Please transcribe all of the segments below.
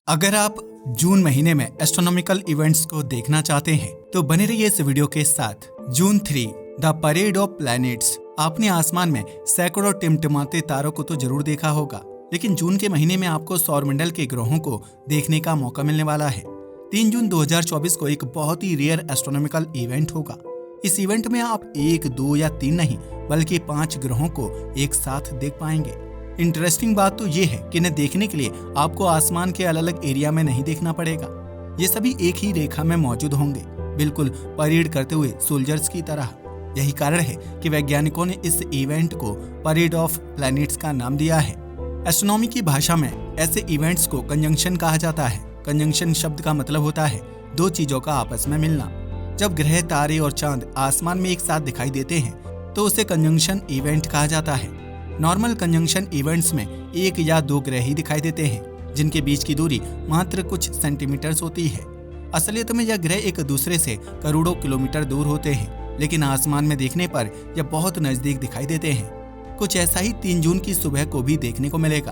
अगर आप जून महीने में एस्ट्रोनॉमिकल इवेंट्स को देखना चाहते हैं तो बने रहिए इस वीडियो के साथ। जून 3 द परेड ऑफ प्लैनेट्स। आपने आसमान में सैकड़ों टिमटिमाते तारों को तो जरूर देखा होगा, लेकिन जून के महीने में आपको सौरमंडल के ग्रहों को देखने का मौका मिलने वाला है। 3 जून 2024 को एक बहुत ही रेयर एस्ट्रोनॉमिकल इवेंट होगा। इस इवेंट में आप 1, 2 या 3 नहीं बल्कि 5 ग्रहों को एक साथ देख पाएंगे। इंटरेस्टिंग बात तो ये है कि इन्हें देखने के लिए आपको आसमान के अलग अलग एरिया में नहीं देखना पड़ेगा। ये सभी एक ही रेखा में मौजूद होंगे, बिल्कुल परेड करते हुए सोल्जर्स की तरह। यही कारण है कि वैज्ञानिकों ने इस इवेंट को परेड ऑफ प्लैनेट्स का नाम दिया है। एस्ट्रोनॉमी की भाषा में ऐसे इवेंट्स को कंजंक्शन कहा जाता है। कंजंक्शन शब्द का मतलब होता है दो चीजों का आपस में मिलना। जब ग्रह, तारे और चांद आसमान में एक साथ दिखाई देते हैं तो उसे कंजंक्शन इवेंट कहा जाता है। नॉर्मल कंजंक्शन इवेंट्स में 1 या 2 ग्रह ही दिखाई देते हैं, जिनके बीच की दूरी मात्र कुछ सेंटीमीटर्स होती है। असलियत में यह ग्रह एक दूसरे से करोड़ों किलोमीटर दूर होते हैं, लेकिन आसमान में देखने पर यह बहुत नजदीक दिखाई देते हैं। कुछ ऐसा ही 3 जून की सुबह को भी देखने को मिलेगा।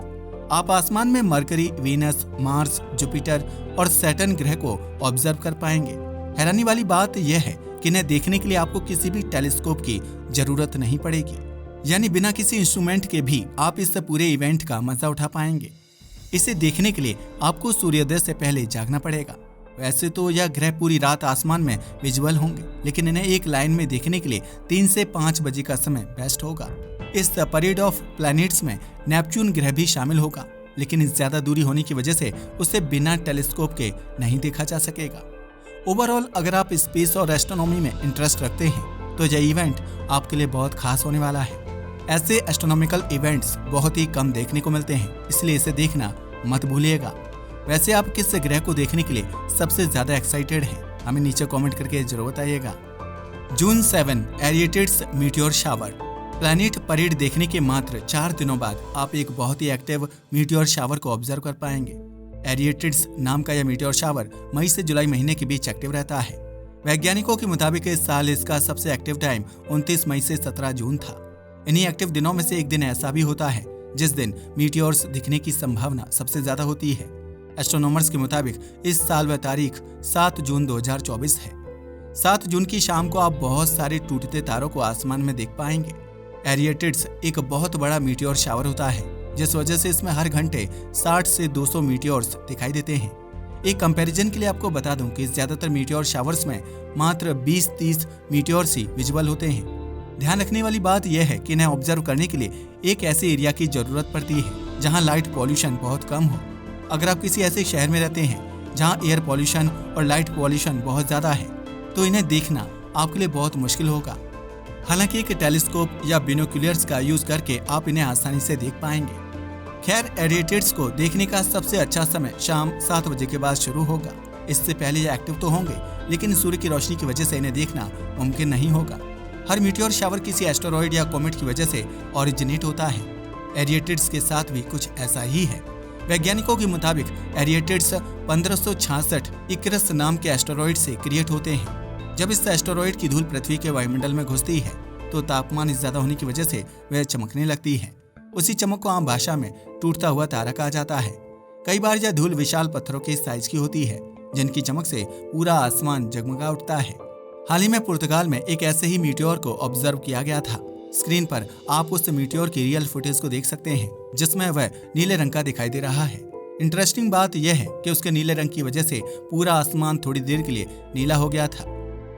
आप आसमान में मरकरी, वीनस, मार्स, जुपिटर और सैटर्न ग्रह को ऑब्जर्व कर पाएंगे। हैरानी वाली बात यह है कि इन्हें देखने के लिए आपको किसी भी टेलीस्कोप की जरूरत नहीं पड़ेगी, यानी बिना किसी इंस्ट्रूमेंट के भी आप इस पूरे इवेंट का मजा उठा पाएंगे। इसे देखने के लिए आपको सूर्योदय से पहले जागना पड़ेगा। वैसे तो यह ग्रह पूरी रात आसमान में विजुअल होंगे, लेकिन इन्हें एक लाइन में देखने के लिए 3 से 5 बजे का समय बेस्ट होगा। इस परेड ऑफ प्लैनेट्स में नेपच्यून ग्रह भी शामिल होगा, लेकिन इस ज्यादा दूरी होने की वजह से उसे बिना टेलीस्कोप के नहीं देखा जा सकेगा। ओवरऑल अगर आप स्पेस और एस्ट्रोनॉमी में इंटरेस्ट रखते हैं तो यह इवेंट आपके लिए बहुत खास होने वाला है। ऐसे एस्ट्रोनॉमिकल इवेंट्स बहुत ही कम देखने को मिलते हैं, इसलिए इसे देखना मत भूलिएगा। वैसे आप किस ग्रह को देखने के लिए सबसे ज्यादा एक्साइटेड हैं? हमें नीचे कमेंट करके जरूर बताइएगा। जून 7 एरिएटेड्स मीटियोर शावर। प्लैनेट परेड देखने के मात्र 4 दिनों बाद आप एक बहुत ही एक्टिव मीटियोर शावर को ऑब्जर्व कर पाएंगे। एरिएटेड्स नाम का यह मीटियोर शावर मई से जुलाई महीने के बीच एक्टिव रहता है। वैज्ञानिकों के मुताबिक इस साल इसका सबसे एक्टिव टाइम 29 मई से 17 जून था। इन्हीं एक्टिव दिनों में से एक दिन ऐसा भी होता है जिस दिन मीटियोर्स दिखने की संभावना सबसे ज्यादा होती है। एस्ट्रोनॉमर्स के मुताबिक इस साल वह तारीख 7 जून 2024 है। 7 जून की शाम को आप बहुत सारे टूटते तारों को आसमान में देख पाएंगे। एरिएटेड्स एक बहुत बड़ा मीटियोर शावर होता है, जिस वजह से इसमें हर घंटे 60 से 200 मीटियोर्स दिखाई देते हैं। एक कंपैरिजन के लिए आपको बता दूं कि ज्यादातर मीटियोर शावर्स में मात्र 20-30 मीटियोर्स ही विजुअल होते हैं। ध्यान रखने वाली बात यह है कि इन्हें ऑब्जर्व करने के लिए एक ऐसे एरिया की जरूरत पड़ती है जहां लाइट पॉल्यूशन बहुत कम हो। अगर आप किसी ऐसे शहर में रहते हैं जहां एयर पॉल्यूशन और लाइट पॉल्यूशन बहुत ज्यादा है तो इन्हें देखना आपके लिए बहुत मुश्किल होगा। हालांकि एक टेलीस्कोप या बिनोक्यूलर्स का यूज करके आप इन्हें आसानी से देख पाएंगे। खैर, एरिएटेड्स को देखने का सबसे अच्छा समय शाम 7 बजे के बाद शुरू होगा। इससे पहले ये एक्टिव तो होंगे, लेकिन सूर्य की रोशनी की वजह से इन्हें देखना मुमकिन नहीं होगा। हर मीटियोर शावर किसी एस्टेरॉयड या कॉमेट की वजह से ओरिजिनेट होता है। एरिएटेड्स के साथ भी कुछ ऐसा ही है। वैज्ञानिकों के मुताबिक एरिएटेड्स 1566 इकरस नाम के एस्टेरॉयड से क्रिएट होते हैं। जब इस एस्टेरॉयड की धूल पृथ्वी के वायुमंडल में घुसती है तो तापमान ज्यादा होने की वजह से वह चमकने लगती है। उसी चमक को आम भाषा में टूटता हुआ तारा कहा जाता है। कई बार यह धूल विशाल पत्थरों के साइज की होती है, जिनकी चमक से पूरा आसमान जगमगा उठता है। हाल ही में पुर्तगाल में एक ऐसे ही मीटियोर को ऑब्जर्व किया गया था। स्क्रीन पर आप उस मीटियोर की रियल फुटेज को देख सकते हैं, जिसमें वह नीले रंग का दिखाई दे रहा है। इंटरेस्टिंग बात यह है कि उसके नीले रंग की वजह से पूरा आसमान थोड़ी देर के लिए नीला हो गया था।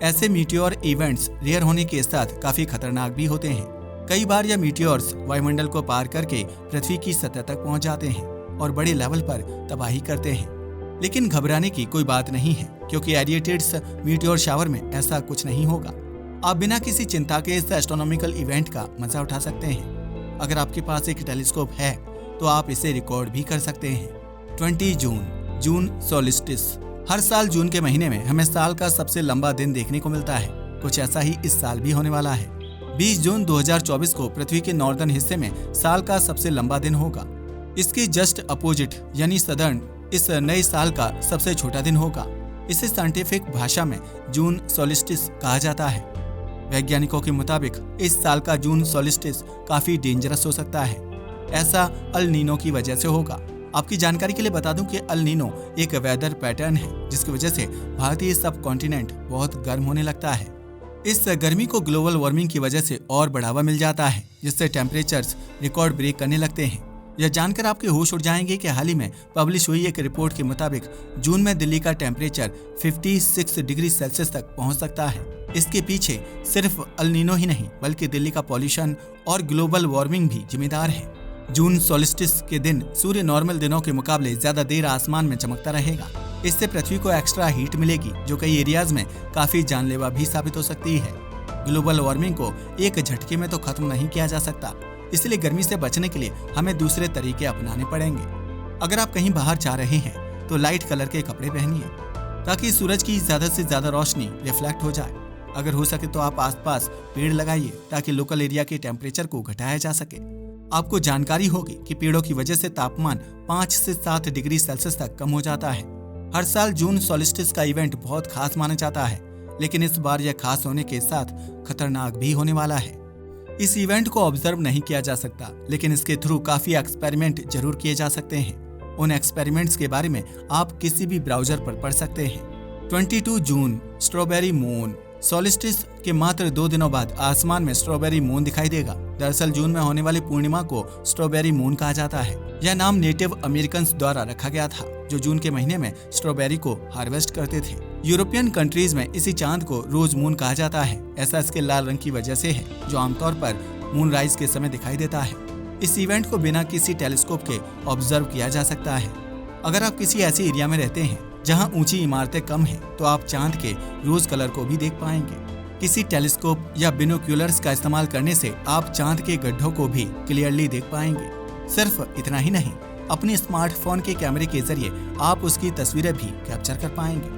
ऐसे मीटियोर इवेंट्स रेयर होने के साथ काफी खतरनाक भी होते हैं। कई बार यह मीटियोर्स वायुमंडल को पार करके पृथ्वी की सतह तक पहुंच जाते हैं और बड़े लेवल पर तबाही करते हैं। लेकिन घबराने की कोई बात नहीं है, क्योंकि एरिएटेड्स मीटियोर शावर में ऐसा कुछ नहीं होगा। आप बिना किसी चिंता के इस एस्ट्रोनॉमिकल इवेंट का मजा उठा सकते हैं। अगर आपके पास एक टेलीस्कोप है तो आप इसे रिकॉर्ड भी कर सकते हैं। 20 जून सोलिस्टिस। हर साल जून के महीने में हमें साल का सबसे लंबा दिन देखने को मिलता है। कुछ ऐसा ही इस साल भी होने वाला है। 20 जून 2024 को पृथ्वी के नॉर्दर्न हिस्से में साल का सबसे लंबा दिन होगा। इसके जस्ट अपोजिट यानी सदर्न इस नए साल का सबसे छोटा दिन होगा। इसे साइंटिफिक भाषा में जून सोलिस्टिस कहा जाता है। वैज्ञानिकों के मुताबिक इस साल का जून सोलिस्टिस काफी डेंजरस हो सकता है। ऐसा अल नीनो की वजह से होगा। आपकी जानकारी के लिए बता दूं कि अल नीनो एक वेदर पैटर्न है जिसकी वजह से भारतीय सब कॉन्टिनेंट बहुत गर्म होने लगता है। इस गर्मी को ग्लोबल वार्मिंग की वजह से और बढ़ावा मिल जाता है, जिससे टेम्परेचर्स रिकॉर्ड ब्रेक करने लगते हैं। यह जानकर आपके होश उड़ जाएंगे कि हाल ही में पब्लिश हुई एक रिपोर्ट के मुताबिक जून में दिल्ली का टेम्परेचर 56 डिग्री सेल्सियस तक पहुंच सकता है। इसके पीछे सिर्फ अल नीनो ही नहीं बल्कि दिल्ली का पॉल्यूशन और ग्लोबल वार्मिंग भी जिम्मेदार है। जून सोलिस्टिस के दिन सूर्य नॉर्मल दिनों के मुकाबले ज्यादा देर आसमान में चमकता रहेगा। इससे पृथ्वी को एक्स्ट्रा हीट मिलेगी जो कई एरियाज में काफी जानलेवा भी साबित हो सकती है। ग्लोबल वार्मिंग को एक झटके में तो खत्म नहीं किया जा सकता, इसलिए गर्मी से बचने के लिए हमें दूसरे तरीके अपनाने पड़ेंगे। अगर आप कहीं बाहर जा रहे हैं तो लाइट कलर के कपड़े पहनिए ताकि सूरज की ज्यादा से ज्यादा रोशनी रिफ्लेक्ट हो जाए। अगर हो सके तो आप आसपास पेड़ लगाइए ताकि लोकल एरिया के टेम्परेचर को घटाया जा सके। आपको जानकारी होगी कि पेड़ों की वजह से तापमान 5 से 7 डिग्री सेल्सियस तक कम हो जाता है। हर साल जून सोलिस्टिस का इवेंट बहुत खास माना जाता है, लेकिन इस बार यह खास होने के साथ खतरनाक भी होने वाला है। इस इवेंट को ऑब्जर्व नहीं किया जा सकता, लेकिन इसके थ्रू काफी एक्सपेरिमेंट जरूर किए जा सकते हैं। उन एक्सपेरिमेंट्स के बारे में आप किसी भी ब्राउजर पर पढ़ सकते हैं। 22 जून स्ट्रॉबेरी मून। सोलिस्टिस के मात्र 2 दिनों बाद आसमान में स्ट्रॉबेरी मून दिखाई देगा। दरअसल जून में होने वाली पूर्णिमा को स्ट्रॉबेरी मून कहा जाता है। यह नाम नेटिव अमेरिकन्स द्वारा रखा गया था जो जून के महीने में स्ट्रॉबेरी को हार्वेस्ट करते थे। यूरोपियन कंट्रीज में इसी चांद को रोज मून कहा जाता है। ऐसा इसके लाल रंग की वजह से है जो आमतौर पर मून राइज के समय दिखाई देता है। इस इवेंट को बिना किसी टेलीस्कोप के ऑब्जर्व किया जा सकता है। अगर आप किसी ऐसी एरिया में रहते हैं जहां ऊंची इमारतें कम हैं, तो आप चांद के रोज कलर को भी देख पाएंगे। किसी टेलीस्कोप या बिनोक्यूलर्स का इस्तेमाल करने से आप चांद के गड्ढों को भी क्लियरली देख पाएंगे। सिर्फ इतना ही नहीं, अपने स्मार्टफोन के कैमरे के जरिए आप उसकी तस्वीरें भी कैप्चर कर पाएंगे।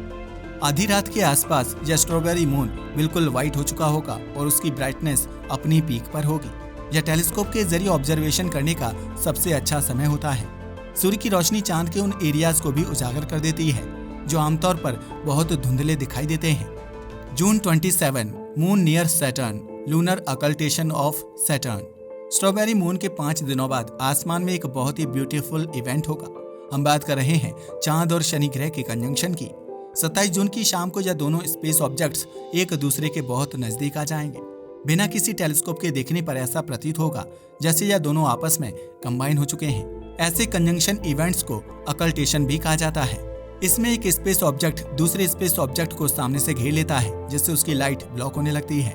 आधी रात के आसपास यह स्ट्रॉबेरी मून बिल्कुल व्हाइट हो चुका होगा और उसकी ब्राइटनेस अपनी पीक पर होगी। यह टेलीस्कोप के जरिए ऑब्जर्वेशन करने का सबसे अच्छा समय होता है। सूर्य की रोशनी चांद के उन एरियाज को भी उजागर कर देती है जो आमतौर पर बहुत धुंधले दिखाई देते हैं। June 27 moon near Saturn. Lunar occultation of Saturn. Strawberry moon के 5 दिनों बाद आसमान में एक बहुत ही ब्यूटीफुल इवेंट होगा। हम बात कर रहे हैं चांद और शनि ग्रह के कंजंक्शन की। 27 जून की शाम को यह दोनों स्पेस ऑब्जेक्ट्स एक दूसरे के बहुत नजदीक आ जाएंगे। बिना किसी टेलीस्कोप के देखने पर ऐसा प्रतीत होगा जैसे यह दोनों आपस में कंबाइन हो चुके हैं। ऐसे कंजंक्शन इवेंट्स को अकल्टेशन भी कहा जाता है। इसमें एक स्पेस ऑब्जेक्ट दूसरे स्पेस ऑब्जेक्ट को सामने से घेर लेता है जिससे उसकी लाइट ब्लॉक होने लगती है।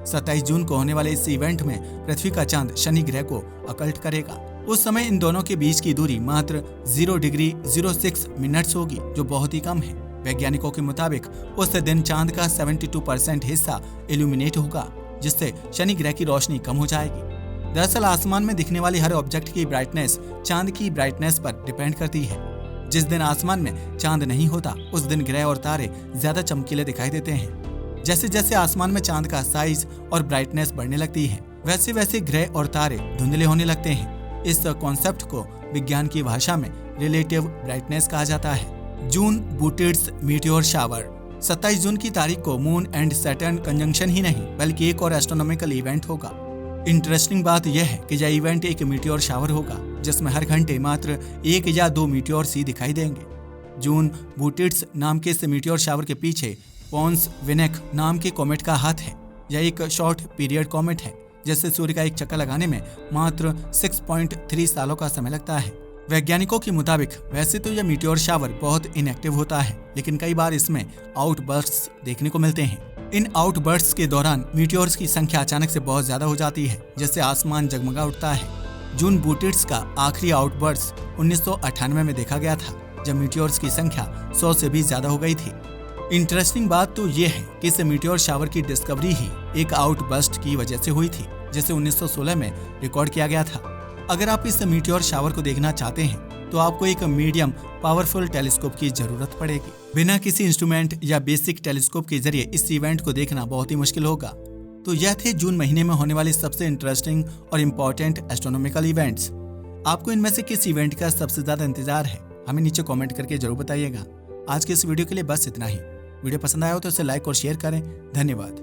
27 जून को होने वाले इस इवेंट में पृथ्वी का चांद शनि ग्रह को अकल्ट करेगा। उस समय इन दोनों के बीच की दूरी मात्र 0 डिग्री 06 मिनट्स होगी जो बहुत ही कम है। वैज्ञानिकों के मुताबिक उस दिन चांद का 72% हिस्सा इल्यूमिनेट होगा जिससे शनि ग्रह की रोशनी कम हो जाएगी। दरअसल आसमान में दिखने वाली हर ऑब्जेक्ट की ब्राइटनेस चांद की ब्राइटनेस पर डिपेंड करती है। जिस दिन आसमान में चांद नहीं होता उस दिन ग्रह और तारे ज्यादा चमकीले दिखाई देते हैं। जैसे जैसे आसमान में चांद का साइज और ब्राइटनेस बढ़ने लगती है वैसे वैसे ग्रह और तारे धुंधले होने लगते हैं। इस कॉन्सेप्ट को विज्ञान की भाषा में रिलेटिव ब्राइटनेस कहा जाता है। जून बूटिड्स मीटियोर शावर। 27 जून की तारीख को मून एंड सैटर्न कंजंक्शन ही नहीं बल्कि एक और एस्ट्रोनॉमिकल इवेंट होगा। इंटरेस्टिंग बात यह है कि यह इवेंट एक मीटियोर शावर होगा जिसमें हर घंटे मात्र 1 या 2 मीटियोर्स ही दिखाई देंगे। जून बूटिड्स नाम के इस मीटियोर शावर के पीछे पोन्स विनेक नाम के कॉमेट का हाथ है। यह एक शॉर्ट पीरियड कॉमेट है जिससे सूर्य का एक चक्कर लगाने में मात्र 6.3 सालों का समय लगता है। वैज्ञानिकों के मुताबिक वैसे तो यह मीटियोर शावर बहुत इनएक्टिव होता है, लेकिन कई बार इसमें आउटबर्स्ट्स देखने को मिलते हैं। इन आउटबर्स्ट्स के दौरान मीटियोर्स की संख्या अचानक से बहुत ज्यादा हो जाती है जिससे आसमान जगमगा उठता है। जून बूटिड्स का आखिरी आउटबर्स्ट 1998 में देखा गया था जब मीटियोर्स की संख्या 100 से भी ज्यादा हो गई थी। इंटरेस्टिंग बात तो ये है कि इस मीटियोर शावर की डिस्कवरी ही एक आउटबर्स्ट की वजह से हुई थी जिसे 1916 में रिकॉर्ड किया गया था। अगर आप इस मीटियोर शावर को देखना चाहते हैं तो आपको एक मीडियम पावरफुल टेलीस्कोप की जरूरत पड़ेगी। बिना किसी इंस्ट्रूमेंट या बेसिक टेलीस्कोप के जरिए इस इवेंट को देखना बहुत ही मुश्किल होगा। तो यह थे जून महीने में होने वाले सबसे इंटरेस्टिंग और इम्पोर्टेंट एस्ट्रोनॉमिकल इवेंट्स। आपको इनमें से किस इवेंट का सबसे ज्यादा इंतजार है हमें नीचे कमेंट करके जरूर बताइएगा। आज के इस वीडियो के लिए बस इतना ही। वीडियो पसंद आया हो तो इसे लाइक और शेयर करें। धन्यवाद।